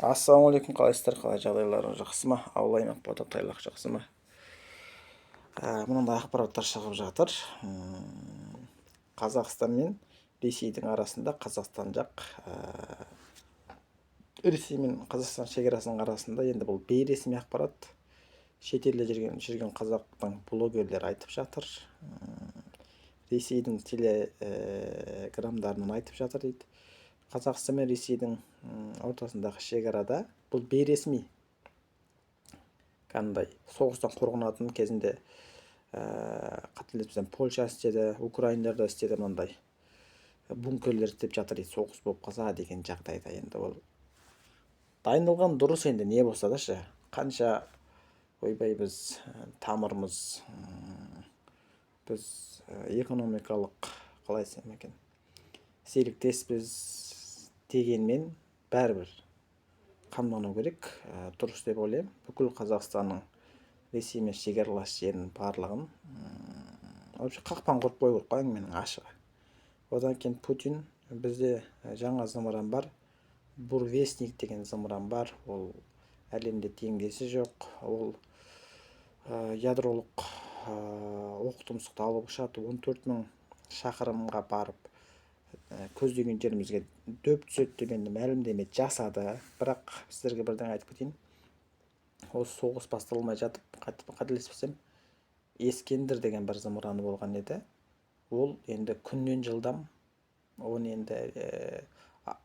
Ассалаумағалейкум, қалайсыздар, қалай жағдайларыңыз жақсы ма? Ауыл аймақ ботақайлық жақсы ма? Мынандай ақпараттар шығып жатыр. Қазақстан мен Ресейдің арасында, Қазақстан жақ Ресей мен Қазақстан шекарасының арасында, енді бұл бейресми ақпарат. Шетелде жүрген қазақтың блогерлері айтып жатыр. Ресейдің телеграмдарынан айтып жатыр дейді. Қазақстан мен Ресейдің ортасындағы шекарада бұл бейресми, кәдімгідей соғыстан қорғанатын кезінде қателеспесем Польша істеді, украиндар да істеді, мынандай бункерлер істеп жатыр дейді, соғыс болып қалса деген жағдайда. Енді ол дайындалған дұрыс, енді не болса да ше, қанша ойбай біз тамырымыз, біз экономикалық, қалай айтсам екен, серіктеспіз дегенмен бәрібір қамдану керек. Дұрыс деп ойлаймын. Бүкіл Қазақстанның Ресеймен шекаралас жерінің барлығын вообще қақпан құрып қою керек қой, әңгіменің ашығы. Одан кейін Путин, бізде жаңа зымыран бар, буревестник деген зымыран бар. Ол әлемде теңдесі жоқ. Ол ядролық оқтұмсықты алып ұшады, 14.000 шақырымға барып көздеген жерімізге дөп түседі деп енді мәлімдеме жасады. Бірақ сіздерге бірден айтып кетейін, осы соғыс басталмай жатып, қателеспесем, Ескендір деген бір зымыраны болған еді. Ол енді күннен жылдам, оны енді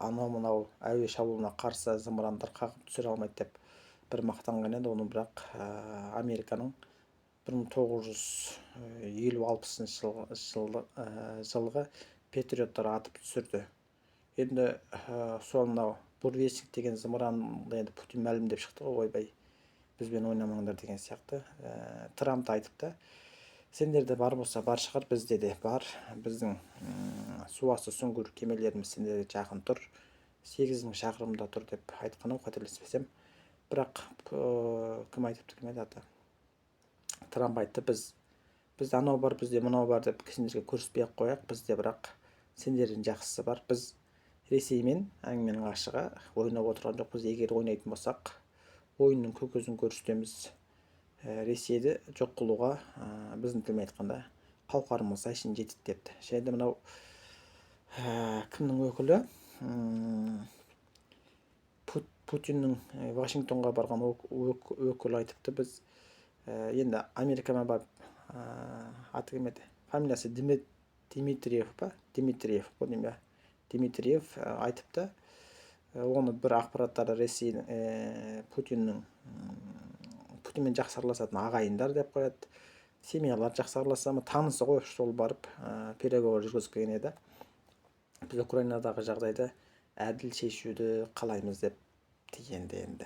анау мынау әуе шабуылына қарсы зымырандар қағып түсіре алмайды деп бір мақтанған еді. Оны бірақ Американың 1950-60 жылғы патриоттар атып түсірді. Енді сол мынау буревестник деген зымыранды енді Путин мәлімдеп шықты ғой, ойбай бізбен ойнамаңдар деген сияқты. Трамп та айтыпты, сендерде бар болса бар шығар, бізде де бар, біздің суасты сүңгуір кемелеріміз сендерге жақын тұр, 8.000 шақырымда тұр деп айтқан ау, қателеспесем. Бірақ кім айтыпты, кім айтады, Трамп айтты, бізде анау бар, бізде мынау бар деп сендерге көрсетпей ақ қояйық, бізде бірақ сендерден жақсысы бар. Біз Ресеймен әңгіменің ашығы ойнап отырған жоқпыз. Егер ойнайтын болсақ, ойынның көкөзін көрсетеміз. Ресейді жоқ қылуға біздің тілмен айтқанда қауқарымыз әшейін жетеді депті. Және мынау кімнің өкілі, Путиннің Вашингтонға барған өкілі айтыпты, біз енді Америкаға барып, аты кім еді, фамилиясы Дмитриев айтыпты. Оны бір ақпараттары Ресей Путинмен жақсы араласатын ағайындар деп қояды. Семьялар жақсы араласа ма, танысы ғой, сол барып переговор жүргізген еді. Біз Украинадағы жағдайды әділ шешуді қалаймыз деп дегенде, енді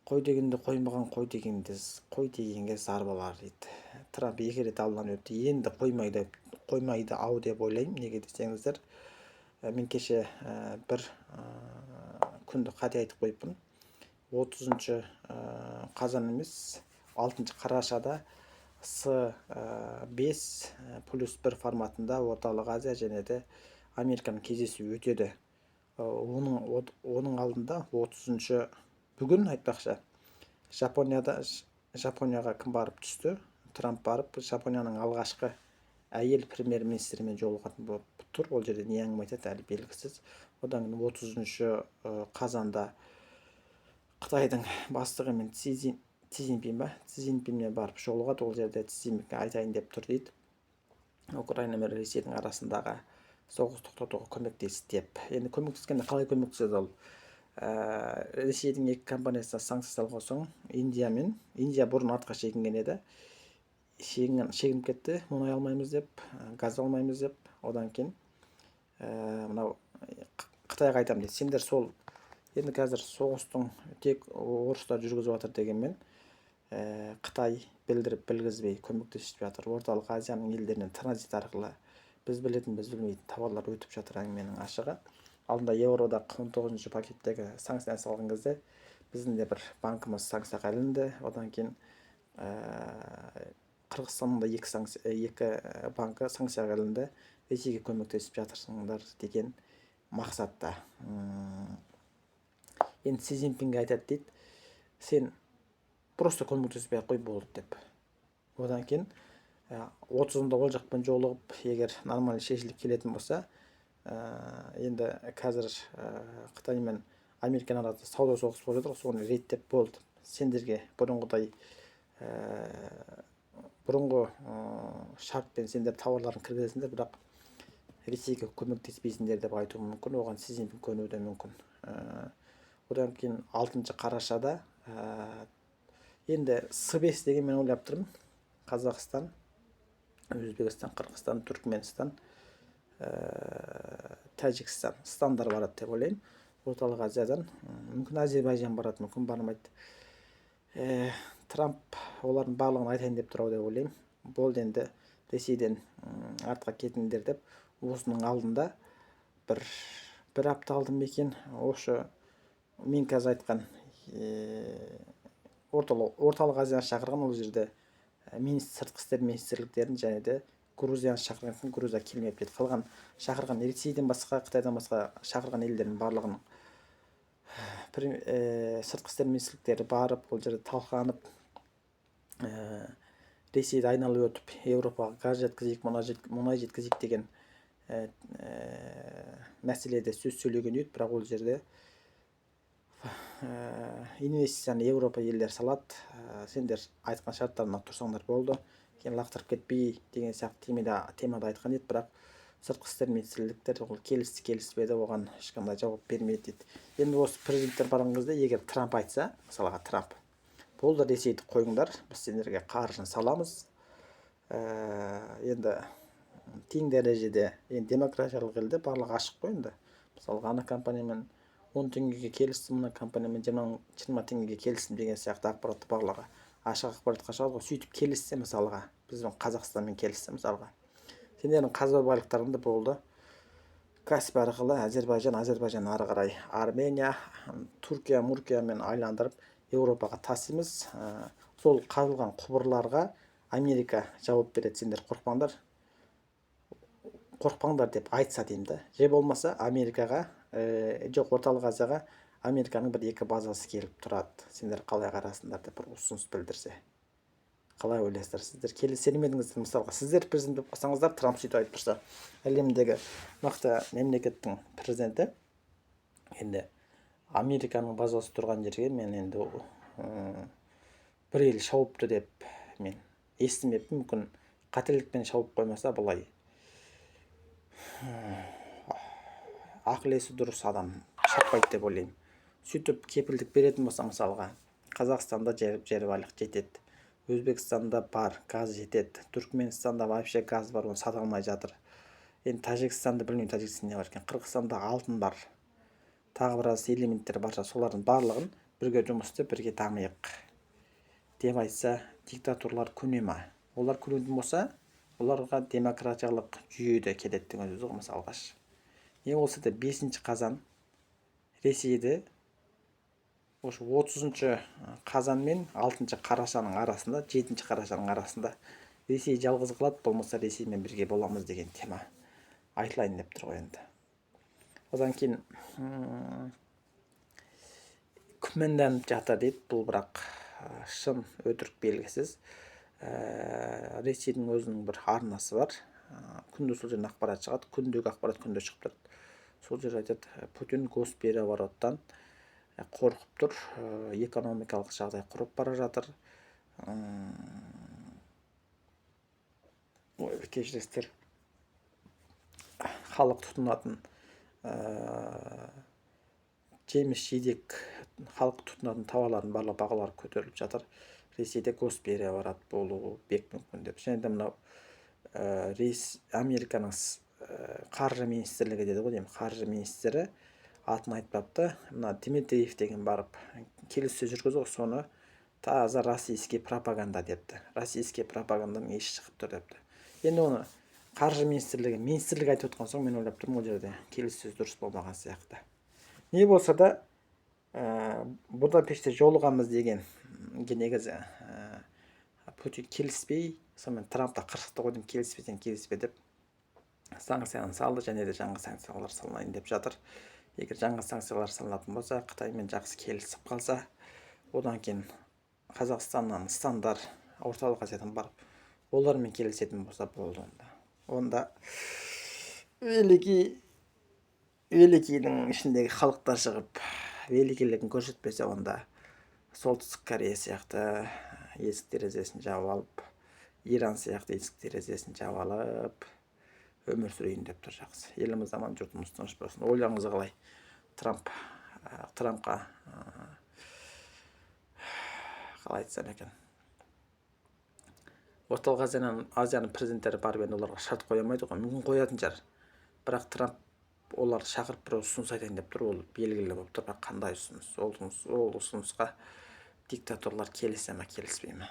қой дегенде қоймаған, қой дегенге зар болар дейді. Трамп 2 рет алдан өтті, енді қоймайды ау деп ойлаймын. Неге десеңіздер, мен кеше бір күнді қате айтып қойыппын. 30 қазан емес, 6 қарашада С5+1 форматында Орталық Азия және де Американың кездесуі өтеді. Оның алдында 30 бүгін айтпақшы, Жапонияға кім барып түсті? Трамп барып, Жапонияның алғашқы әйел премьер-министрімен жолығатын болып тұр. Ол жерде не әңгіме айтады әлі белгісіз. Одан кейін 30 қазанда Қытайдың бастығымен Си Цзиньпинмен барып жолығады. Ол жерде Цзиньпинге айтайын деп тұр дейді, Украина мен Ресейдің арасындағы соғыс тоқтатуға көмектесті деп. Енді көмектескенде қалай көмектеседі ол? Ресейдің 2 компаниясына санкция салған соң, Индия бұрын артқа шегінген еді. Шегініп кетті, мұнай алмаймыз деп, газ алмаймыз деп. Одан кейін мынау Қытайға айтамын дейді. Сендер сол енді қазір соғыстың тек орыстар жүргізіп жатыр дегенмен, Қытай білгізбей көмектесіп жатыр. Орталық Азияның елдерінен транзит арқылы біз білетін, біз білмейтін тауарлар өтіп жатыр, әңгіменің ашығы. Алдында Еуроодақ 19 пакеттегі санкция салған кезде біздің де бір банкымыз санкцияға ілінді. Одан кейін Қырғызстанның да 2 банкі санкцияға ілінді. Ресейге көмектесіп жатырсыңдар деген мақсатта. енді Си Цзиньпинге айтады дейді, сен просто көмектеспей ақ қой болды деп. Одан кейін 30-ында ол жақпен жолығып, егер нормально шешіліп келетін болса, енді қазір Қытай мен Америка арасында сауда соғысы болып жатыр, соны реттеп болды. Сендерге бұрынғыдай бұрынғы шартпен сендер тауарларын кіргізесіңдер, бірақ Ресейге көмектеспейсіңдер деп айтуы мүмкін. Оған Си Цзиньпин көнуі де мүмкін. Одан кейін 6 қарашада енді С5 деген мен ойлап тұрмын. Қазақстан, Өзбекстан, Қырғызстан, Түркменстан, Тәжікстан, стандар барады деп ойлаймын. Орталық Азиядан, мүмкін Әзербайжан барады, мүмкін бармайды. Трамп олардың барлығын айтайын деп тұр деп ойлаймын. Болды, енді Ресейден артқа кетіңдер деп. Осының алдында бір апта алдым екен, осы мен қазір айтқан орталық Азияны шақырған, ол жерде сыртқы істер министрліктерін және де Грузияны шақырған, Грузия келмеп кетті. Қалған шақырған Ресейден басқа, Қытайдан басқа шақырған елдердің барлығын сыртқы істер министрліктері барып, ол жерде талқыланып, Ресейді айналып өтіп, Еуропаға газ жеткізейік, мұнай жеткізейік деген мәселеде сөз сөйлеген еді, бірақ ол жерде инвестицияны Еуропа елдері салады, сендер айтқан шарттарына тұрсаңдар болды, кейін лақтырып кетпей деген сияқты темада айтқан еді, бірақ сыртқы істер министрліктері ол келіспеді, оған ешқандай жауап бермеді дейді. Енді осы президенттер барған кезде, егер Трамп айтса, мысалға Трамп, болды, Ресейді қойыңдар, біз сендерге қаржыны саламыз, енді тең дәрежеде, енді демократиялық елде барлығы ашық қой. Енді мысалға ана компаниямен 10 теңгеге келістім, мына компаниямен 20 теңгеге келістім деген сияқты ақпаратты барлығы ашық ақпаратқа шығады ғой. Сөйтіп келіссе, мысалға біздің Қазақстанмен келіссе, мысалға сендердің қазба байлықтарыңды болды Каспий арқылы Әзербайжан ары қарай Армения, Түркия, Муркиямен айландырып Еуропаға тасимыз. Сол қазылған құбырларға Америка жауап береді, сендер қорықпаңдар деп айтса деймін да. Же болмаса Америкаға, жоқ, орталық Азияға Американың 1-2 базасы келіп тұрады. Сендер қалай қарасыңдар деп бір ұсыныс білдірсе. Қалай ойлайсыздар? Сіздер келісер медіңіздер? Мысалға, сіздер президент болып қалсаңыздар, Трамп сөйтіп айтып тұрса, әлемдегі мықты мемлекеттің президенті, енді Американың базасы тұрған жерге мен енді бір ел шауыпты деп мен естімеппін. Мүмкін қателікпен шауып қоймаса, былай ақыл-есі дұрыс адам шаппайды деп ойлаймын. Сөйтіп кепілдік беретін болса, мысалға Қазақстанда жер-байлық жетеді, Өзбекстанда бар, газ жетеді, Түркменстанда вообще газ бар, оны сата алмай жатыр. Енді Тәжікстанды білмеймін, Тәжікстанда бар екен, Қырғызстанда алтын бар, тағы біраз элементтер бар, солардың барлығын бірге жұмыс істеп, бірге дамиық деп айтса, диктатурлар көне ма? Олар көнетін болса, оларға демократиялық жүйеде келеді деген сөз ғой, мысалға. Не болса да 5 қазан Ресейде осы 30 қазан мен 6 қарашаның арасында, 7 қарашаның арасында Ресей жалғыз қалады, болмаса Ресеймен бірге боламыз деген тема айтылайын деп тұр ғой енді. Одан кейін күмәнданып жатыр дейді, бұл бірақ шын өтірік белгісіз. Ресейдің өзінің бір арнасы бар, күнде сол жерден ақпарат шығады, күндегі ақпарат күнде шығып тұрады. Сол жерде айтады, Путин госперевороттан қорқып тұр, экономикалық жағдай құрып бара жатыр. Кешіресіздер, халық тұтынатын жеміс-жидек, халық тұтынатын тауарлардың барлық бағалары көтеріліп жатыр. Ресейде госпереворот болуы бек мүмкін деп. Және де мынау Американың қаржы министрлігі деді ғой деймін, қаржы министрі атын айтпапты. Мына Дмитриев деген барып келіссөз жүргізді ғой, соны таза российский пропаганда депті. Российский пропаганданың есі шығып тұр депті. Енді оны қаржы министрлігі айтып отқан соң, мен ойлап тұрмын, ол жерде келіссөз дұрыс болмаған сияқты. Не болса да Будапештте жолығамыз деген негізі Путин келіспей, сонымен Трампта қырсықты ғой деймін, келіспе деп санкцияны салды, және де жаңа санкциялар салынайын деп жатыр. егер жаңа санкциялар салынатын болса, Қытаймен жақсы келісіп қалса, одан кейін Қазақстаннан стандар орталық Азиядан барып, олармен келісетін болса болды онда великийдің ішіндегі халықтар шығып великилігін көрсетпесе, онда солтүстік Корея сияқты есік терезесін жауып алып, Иран сияқты есік терезесін жауып алып өмір сүрейін деп тұр. Жақсы, еліміз аман, жұртымыз тыныш болсын. Ойларыңыз қалай? Трампқа қалай айтсам екен, орталық Азияның президенттері барып енді оларға шарт қоя алмайды ғой, мүмкін қоятын шығар, бірақ Трамп оларды шақырып бір ұсыныс айтайын деп тұр. Ол белгілі болып тұр, бірақ қандай ұсыныс? Ол ұсынысқа диктаторлар келісе ме келіспей ме?